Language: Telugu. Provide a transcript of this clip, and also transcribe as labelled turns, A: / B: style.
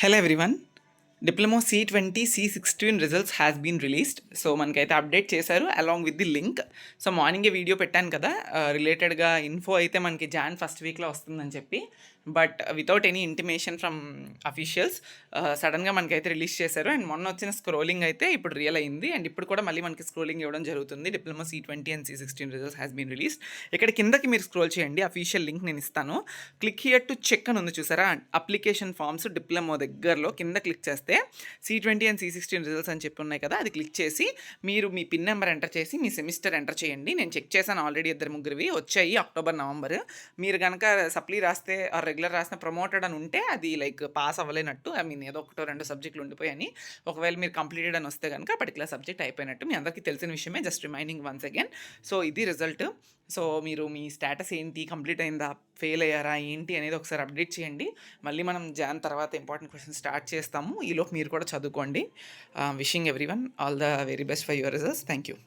A: Hello everyone. Diploma C20 C16 results has been released. So మనకైతే అప్డేట్ చేశారు along with the link. So మార్నింగే వీడియో పెట్టాను కదా, రిలేటెడ్గా ఇన్ఫో అయితే మనకి జాన్ ఫస్ట్ వీక్లో వస్తుందని చెప్పి, but without any intimation from officials సడన్గా మనకైతే రిలీజ్ చేశారు. అండ్ మొన్న వచ్చిన స్క్రోలింగ్ అయితే ఇప్పుడు రియల్ అయింది. అండ్ ఇప్పుడు కూడా మళ్ళీ మనకి స్క్రోలింగ్ ఇవ్వడం జరుగుతుంది. Diploma C20 and C16 results has been release. ఇక్కడ కిందకి మీరు స్క్రోల్ చేయండి, అఫీషియల్ లింక్ నేను ఇస్తాను. క్లిక్ హియర్ టు చెక్ అని ఉంది చూసారా, అప్లికేషన్ ఫామ్స్ డిప్లొమా దగ్గరలో కింద క్లిక్ చేస్తే C20 అండ్ C16 రిజల్ట్స్ అని చెప్పి ఉన్నాయి కదా, అది క్లిక్ చేసి మీరు మీ పిన్ నెంబర్ ఎంటర్ చేసి మీ సెమిస్టర్ ఎంటర్ చేయండి. నేను చెక్ చేశాను ఆల్రెడీ, 2-3 వచ్చాయి అక్టోబర్ నవంబర్. మీరు కనుక సప్లీ రాస్తే రెగ్యులర్ రాసిన ప్రమోటెడ్ అని ఉంటే అది లైక్ పాస్ అవ్వలేనట్టు. ఐ మీన్ ఏదో 1-2 సబ్జెక్టులు ఉండిపోయాయి. ఒకవేళ మీరు కంప్లీటెడ్ అని వస్తే కనుక పర్టికులర్ సబ్జెక్ట్ అయిపోయినట్టు. మీ అందరికీ తెలిసిన విషయమే, just reminding once again. So ఇది రిజల్ట్. సో మీరు మీ స్టేటస్ ఏంటి, కంప్లీట్ అయిందా, ఫెయిల్ అయ్యారా ఏంటి అనేది ఒకసారి అప్డేట్ చేయండి. మళ్ళీ మనం జాన్ తర్వాత ఇంపార్టెంట్ క్వశ్చన్ స్టార్ట్ చేస్తాము. ఈలోపు మీరు కూడా చదువుకోండి. Wishing every one all the very best for your results. Thank you.